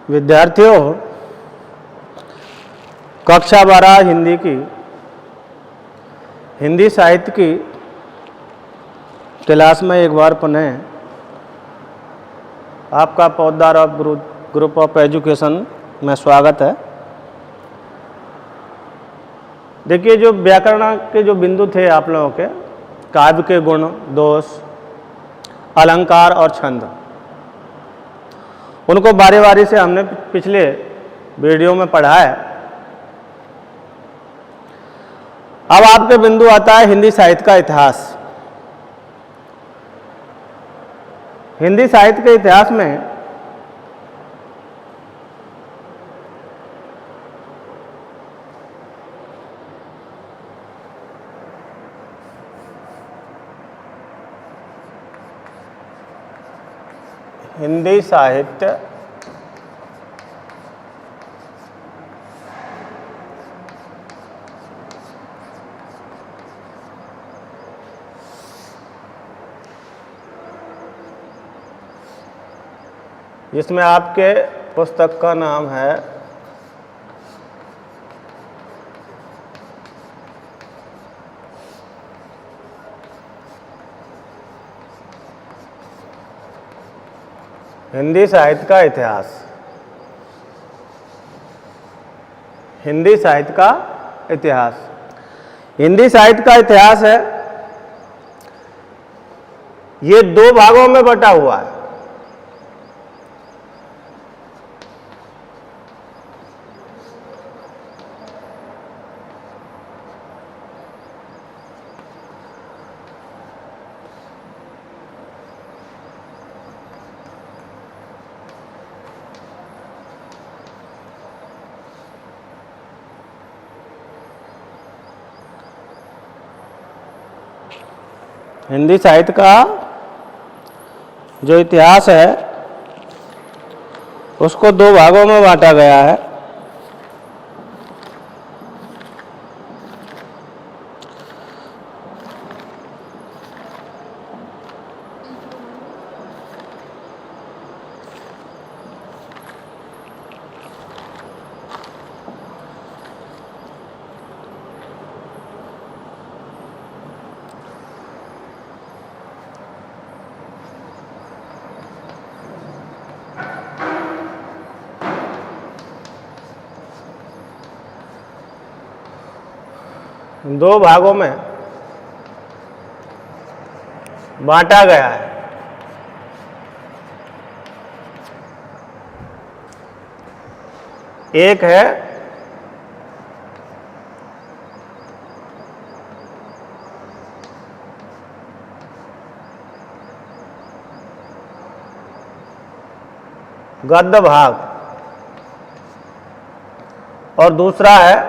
विद्यार्थियों, कक्षा 12 हिंदी की हिंदी साहित्य की क्लास में एक बार पुनः आपका पौधार ऑफ ग्रुप ऑफ एजुकेशन में स्वागत है। देखिए, जो व्याकरण के जो बिंदु थे आप लोगों के, काव्य के गुण, दोष, अलंकार और छंद, उनको बारी बारी से हमने पिछले वीडियो में पढ़ा है। अब आपके बिंदु आता है हिंदी साहित्य का इतिहास। हिंदी साहित्य के इतिहास में हिंदी साहित्य जिसमें आपके पुस्तक का नाम है हिंदी साहित्य का इतिहास। हिंदी साहित्य का इतिहास, हिंदी साहित्य का इतिहास है, ये दो भागों में बटा हुआ है। हिंदी साहित्य का जो इतिहास है उसको दो भागों में बांटा गया है। दो भागों में बांटा गया है। एक है गद्य भाग और दूसरा है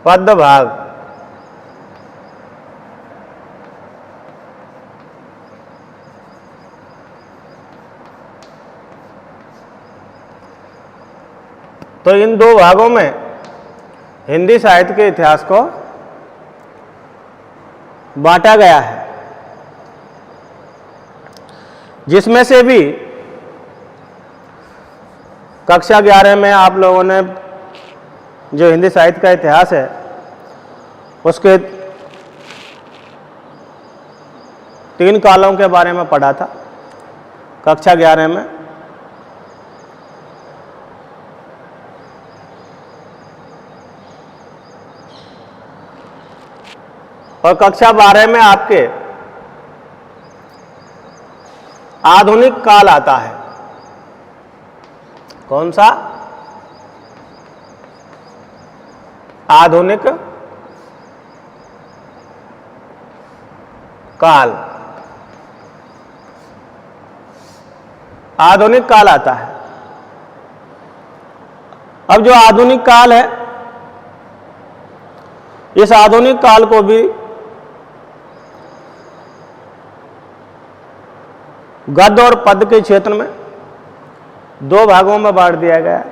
पद्य भाग। तो इन दो भागों में हिंदी साहित्य के इतिहास को बांटा गया है, जिसमें से भी कक्षा 11 में आप लोगों ने जो हिंदी साहित्य का इतिहास है उसके 3 कालों के बारे में पढ़ा था कक्षा 11 में। और कक्षा 12 में आपके आधुनिक काल आता है। कौन सा? आधुनिक काल। आधुनिक काल आता है। अब जो आधुनिक काल है, इस आधुनिक काल को भी गद्य और पद्य के क्षेत्र में दो भागों में बांट दिया गया है।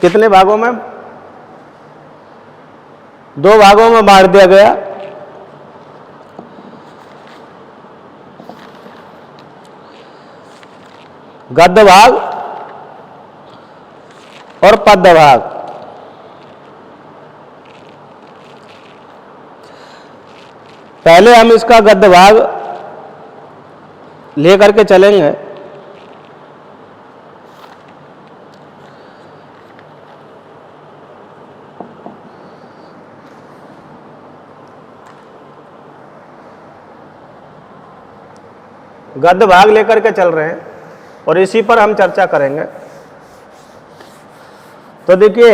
कितने भागों में? दो भागों में बांट दिया गया। गद्य भाग और पद्य भाग। पहले हम इसका गद्य भाग लेकर के चलेंगे। गद्य भाग लेकर के चल रहे हैं और इसी पर हम चर्चा करेंगे। तो देखिए,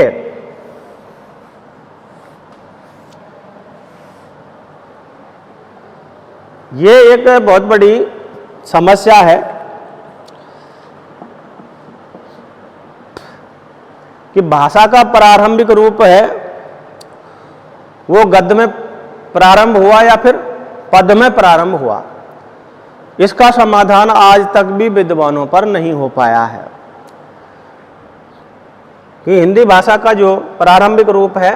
ये एक बहुत बड़ी समस्या है कि भाषा का प्रारंभिक रूप है वो गद्य में प्रारंभ हुआ या फिर पद्य में प्रारंभ हुआ। इसका समाधान आज तक भी विद्वानों पर नहीं हो पाया है कि हिंदी भाषा का जो प्रारंभिक रूप है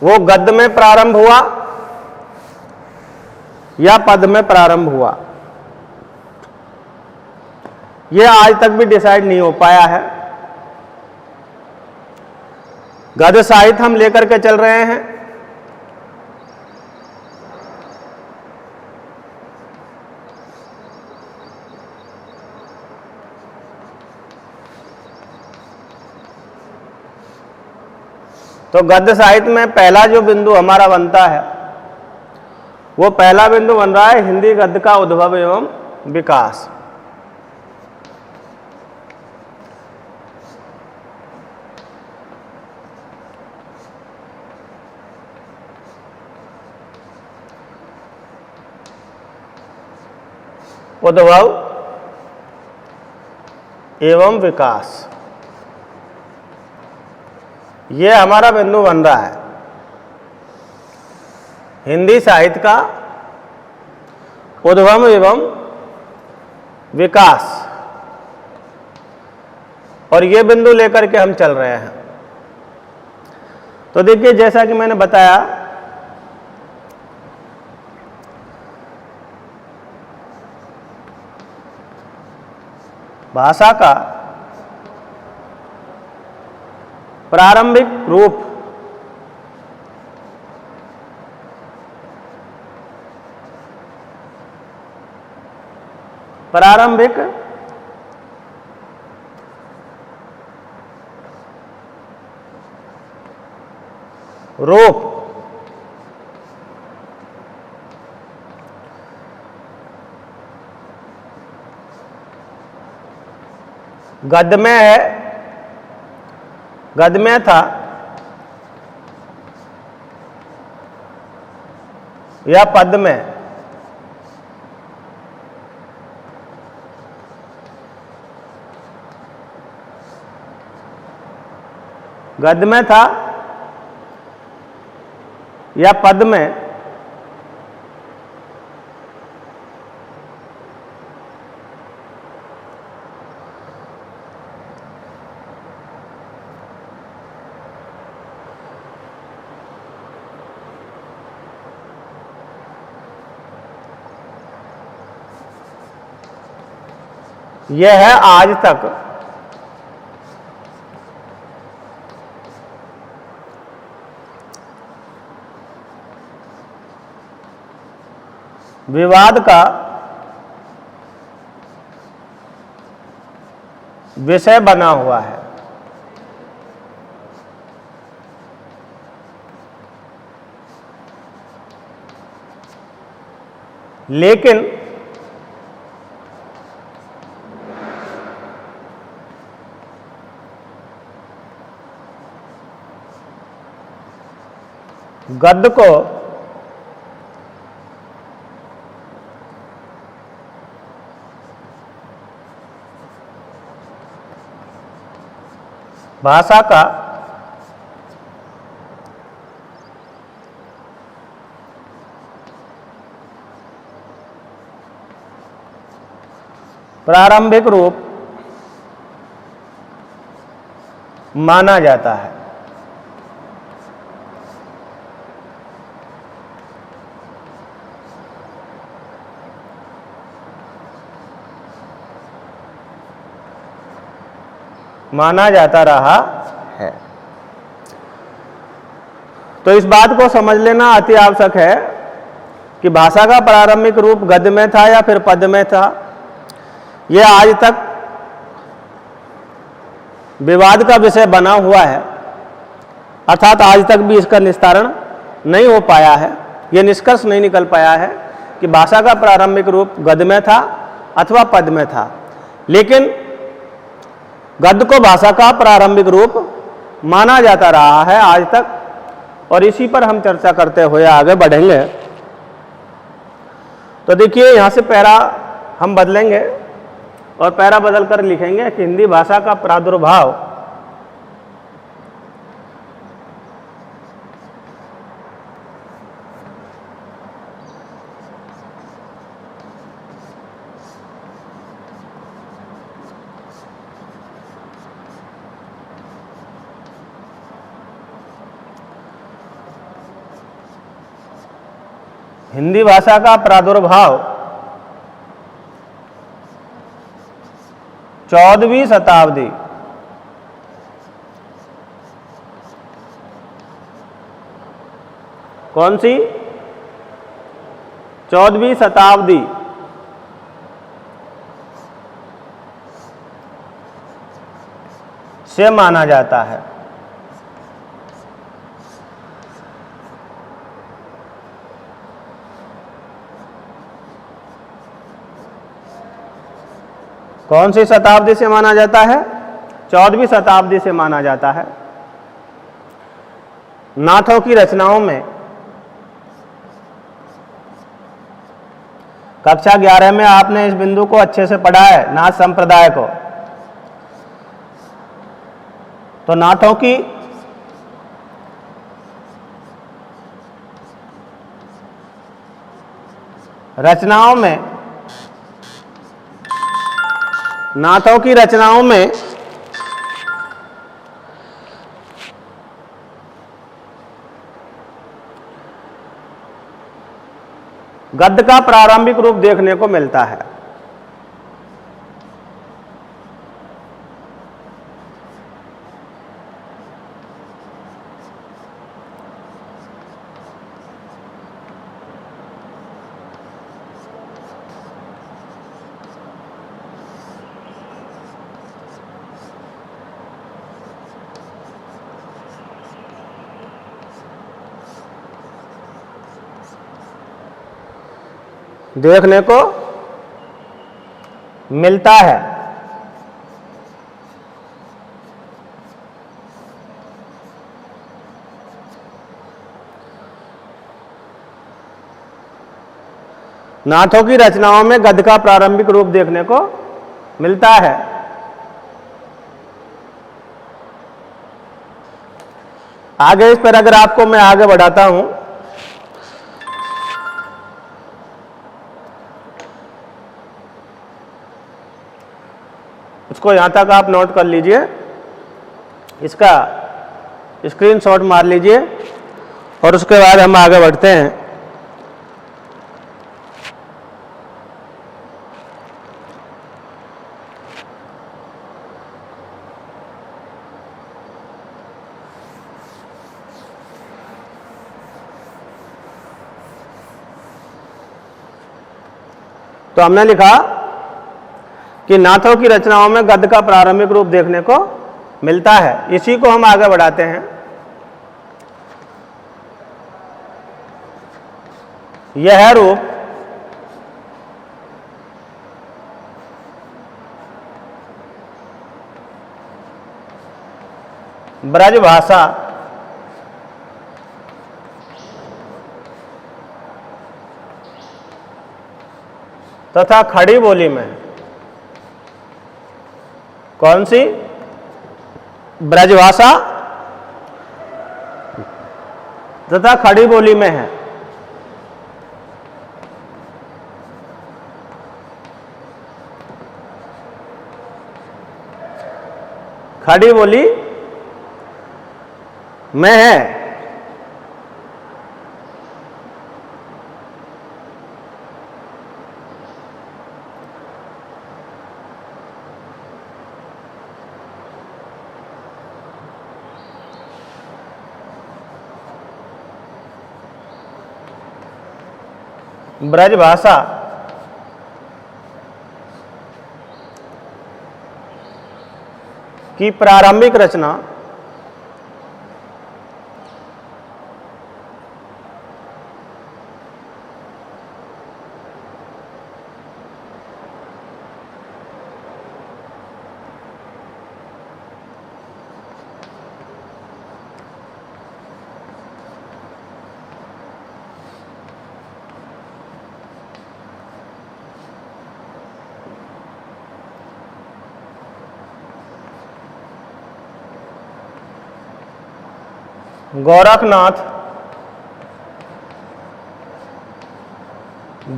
वो गद्य में प्रारंभ हुआ या पद्य में प्रारंभ हुआ। यह आज तक भी डिसाइड नहीं हो पाया है। गद्य साहित्य हम लेकर के चल रहे हैं। तो गद्य साहित्य में पहला जो बिंदु हमारा बनता है वो पहला बिंदु बन रहा है हिंदी गद्य का उद्भव एवं विकास। उद्भव एवं विकास, ये हमारा बिंदु बन रहा है हिंदी साहित्य का उद्भव एवं विकास, और ये बिंदु लेकर के हम चल रहे हैं। तो देखिए, जैसा कि मैंने बताया भाषा का प्रारंभिक रूप गद्य में है, गद्य में था या पद्य में। गद्य में था या पद्य में, यह है आज तक विवाद का विषय बना हुआ है। लेकिन गद्य को भाषा का प्रारंभिक रूप माना जाता है। माना जाता रहा है। तो इस बात को समझ लेना अति आवश्यक है कि भाषा का प्रारंभिक रूप गद्य में था या फिर पद्य में था, यह आज तक विवाद का विषय बना हुआ है, अर्थात आज तक भी इसका निस्तारण नहीं हो पाया है, यह निष्कर्ष नहीं निकल पाया है कि भाषा का प्रारंभिक रूप गद्य में था अथवा पद्य में था। लेकिन गद्य को भाषा का प्रारंभिक रूप माना जाता रहा है आज तक, और इसी पर हम चर्चा करते हुए आगे बढ़ेंगे। तो देखिए, यहाँ से पैरा हम बदलेंगे और पैरा बदल कर लिखेंगे कि हिंदी भाषा का प्रादुर्भाव हिंदी भाषा का प्रादुर्भाव 14वीं शताब्दी कौन सी 14वीं शताब्दी से माना जाता है। कौन सी शताब्दी से माना जाता है? 14वीं शताब्दी से माना जाता है। नाथों की रचनाओं में कक्षा 11 में आपने इस बिंदु को अच्छे से पढ़ा है, नाथ संप्रदाय को। तो नाथों की रचनाओं में गद्य का प्रारंभिक रूप देखने को मिलता है। देखने को मिलता है। नाथों की रचनाओं में गद्य का प्रारंभिक रूप देखने को मिलता है। आगे इस पैराग्राफ को मैं आगे बढ़ाता हूं। इसको यहां तक आप नोट कर लीजिए, इसका स्क्रीनशॉट मार लीजिए और उसके बाद हम आगे बढ़ते हैं। तो हमने लिखा कि नाथों की रचनाओं में गद्य का प्रारंभिक रूप देखने को मिलता है। इसी को हम आगे बढ़ाते हैं। यह रूप ब्रजभाषा तथा खड़ी बोली में है। कौन सी? ब्रजभाषा तथा खड़ी बोली में है। खड़ी बोली में है। ब्रजभाषा की प्रारंभिक रचना गोरखनाथ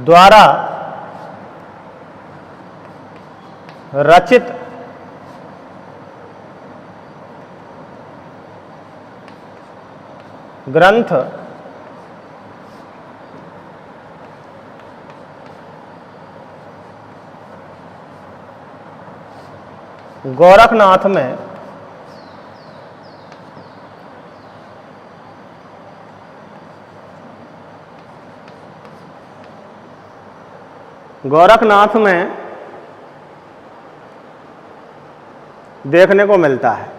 द्वारा रचित ग्रंथ गोरखनाथ में देखने को मिलता है।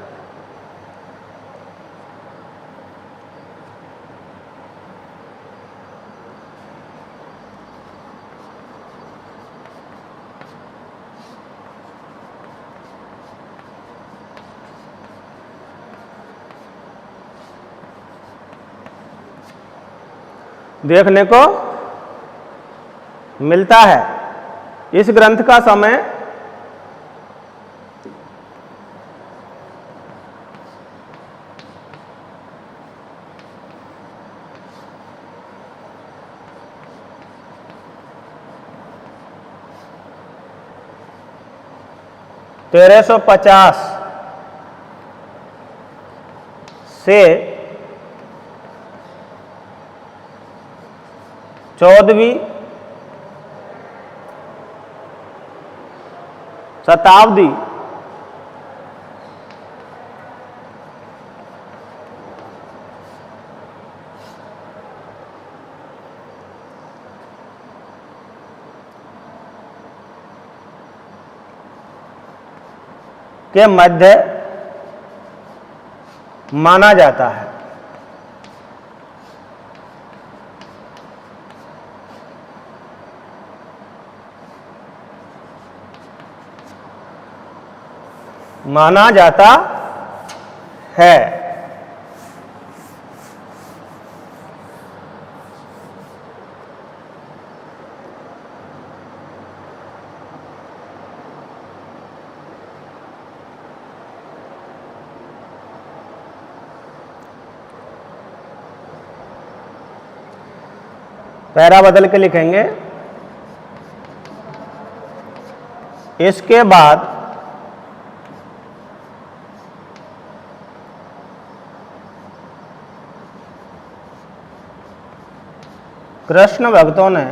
देखने को मिलता है। इस ग्रंथ का समय तेरह सौ 50 से 14वीं शताब्दी के मध्य माना जाता है। माना जाता है। पैरा बदल के लिखेंगे। इसके बाद कृष्ण भक्तों ने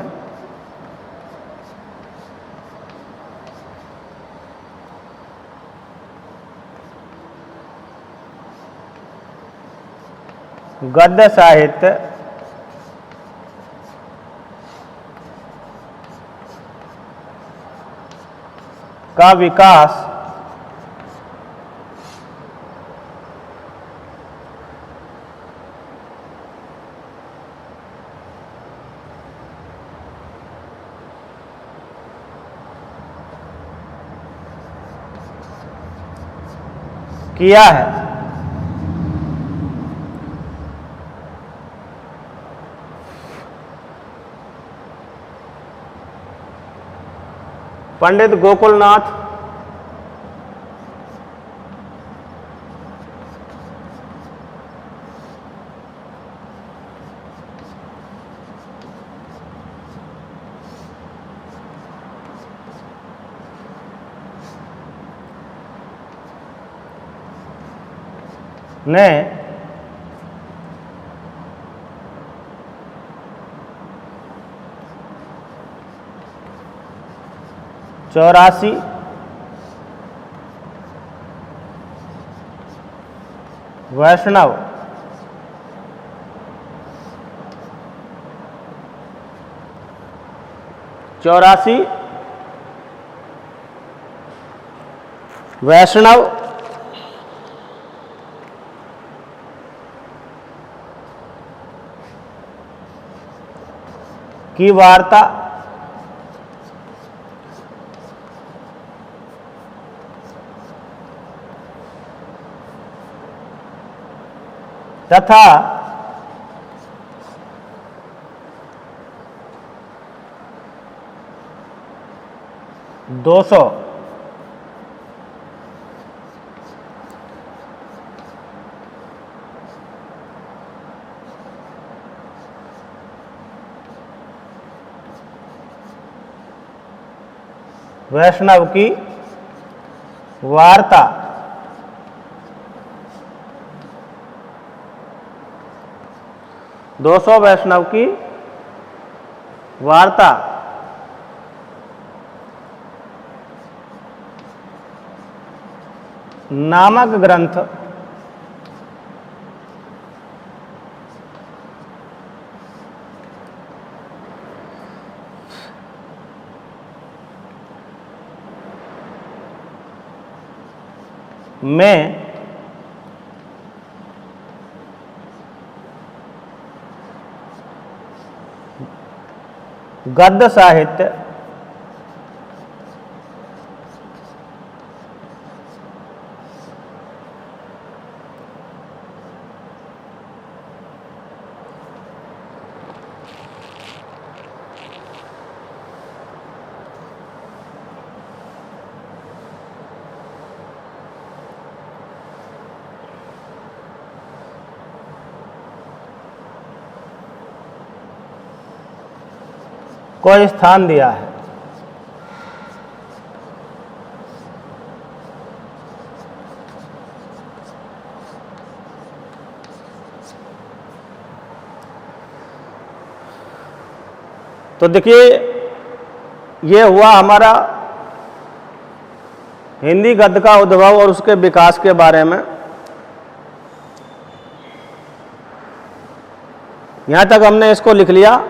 गद्य साहित्य का विकास किया है। पंडित गोकुलनाथ ने 84 वैष्णव 84 वैष्णव की वार्ता तथा 200 वैष्णव की वार्ता दो सौ वैष्णव की वार्ता नामक ग्रंथ में गद्य साहित्य को स्थान दिया है। तो देखिए, ये हुआ हमारा हिंदी गद्य का उद्भव और उसके विकास के बारे में। यहां तक हमने इसको लिख लिया।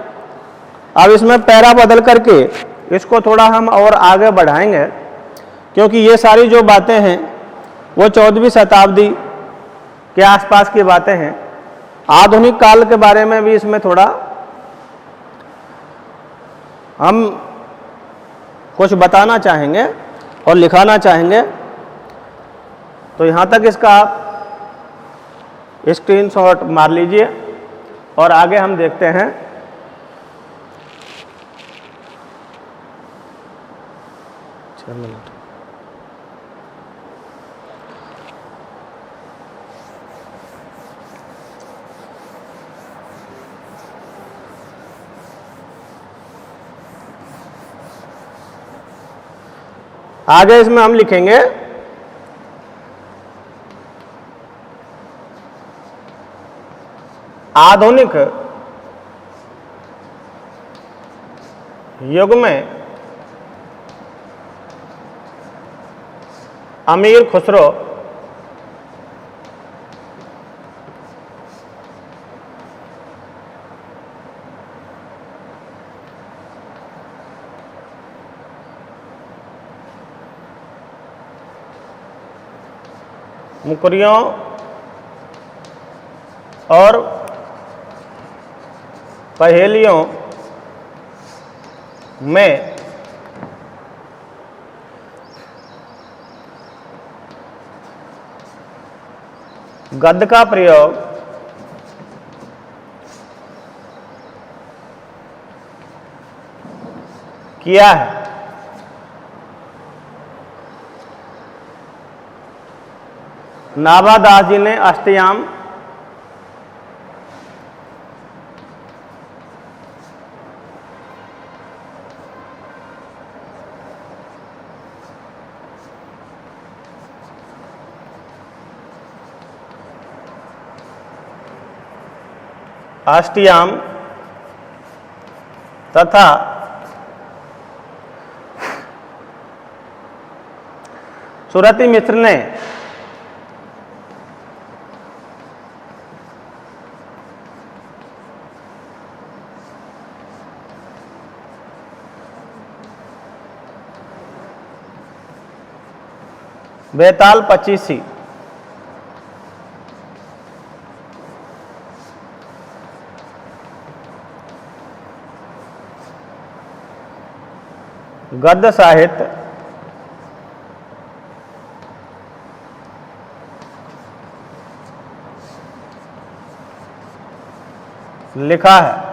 अब इसमें पैरा बदल करके इसको थोड़ा हम और आगे बढ़ाएंगे, क्योंकि ये सारी जो बातें हैं वो 14वीं शताब्दी के आसपास की बातें हैं। आधुनिक काल के बारे में भी इसमें थोड़ा हम कुछ बताना चाहेंगे और लिखाना चाहेंगे। तो यहाँ तक इसका स्क्रीनशॉट मार लीजिए और आगे हम देखते हैं। मिनट आगे इसमें हम लिखेंगे आधुनिक युग में अमीर खुसरो मुकरियों और पहेलियों में गद्य का प्रयोग किया है। नाभादास जी ने अष्टयाम तथा सुरति मिश्र ने बेताल 25सी, गद्य साहित्य लिखा है।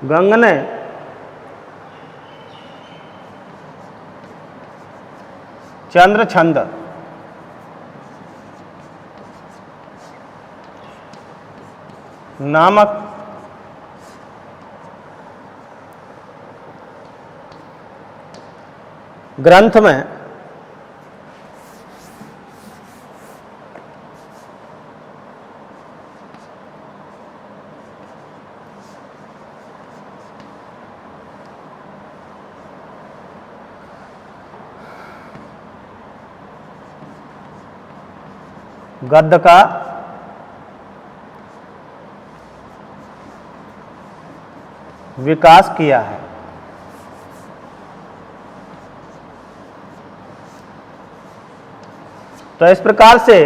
गंगने चंद्र छंद नामक ग्रंथ में गद्य का विकास किया है। तो इस प्रकार से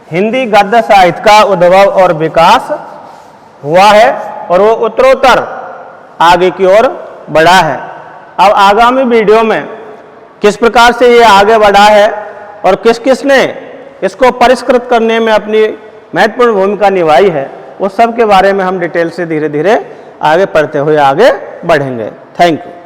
हिंदी गद्य साहित्य का उद्भव और विकास हुआ है और वो उत्तरोत्तर आगे की ओर बढ़ा है। अब आगामी वीडियो में किस प्रकार से ये आगे बढ़ा है और किस किस ने इसको परिष्कृत करने में अपनी महत्वपूर्ण भूमिका निभाई है, उस सब के बारे में हम डिटेल से धीरे धीरे आगे पढ़ते हुए आगे बढ़ेंगे। Thank you.